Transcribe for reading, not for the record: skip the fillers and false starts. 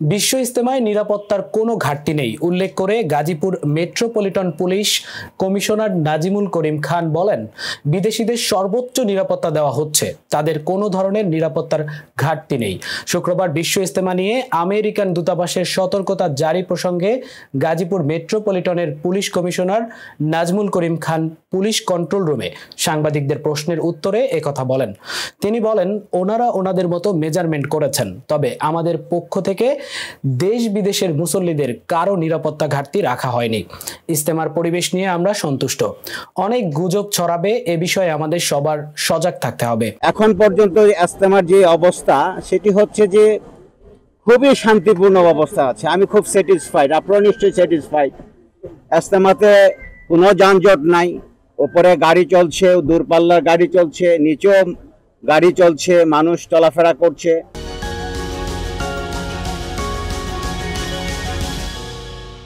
বিশ্ব ইজতেমায় নিরাপত্তার কোনো ঘাটতি নেই উল্লেখ করে Gazipur metropolitan police commissioner Nazmul Karim Khan বলেন, বিদেশিদের সর্বোচ্চ নিরাপত্তা দেওয়া হচ্ছে, তাদের কোনো ধরনের নিরাপত্তার ঘাটতি নেই। শুক্রবার বিশ্ব ইজতেমা নিয়ে আমেরিকান দূতাবাসের সতর্কতা জারি প্রসঙ্গে Gazipur মেট্রোপলিটনের police commissioner Nazmul Karim Khan police control রুমে সাংবাদিকদের প্রশ্নের উত্তরে একথা বলেন। তিনি বলেন, ওনারা ওনাদের মতো মেজারমেন্ট করেছেন, তবে আমাদের পক্ষ থেকে দেশ বিদেশের মুসল্লিদের কারো নিরাপত্তা ঘাটতি রাখা হয়নি। ইজতেমার পরিবেশ নিয়ে আমরা সন্তুষ্ট। অনেক গুজব ছড়াবে, এ বিষয়ে আমাদের সবার সজাগ থাকতে হবে। এখন পর্যন্ত ইজতেমার যে অবস্থা সেটি হচ্ছে যে খুবই শান্তিপূর্ণ অবস্থা আছে। আমি খুব স্যাটিসফাইড, আপনারা নিশ্চয়ই স্যাটিসফাইড। ইজতেমাতে কোনো যানজট নাই, উপরে গাড়ি চলছে, দূরপাল্লার গাড়ি চলছে, নিচেও গাড়ি চলছে, মানুষ চলাফেরা করছে।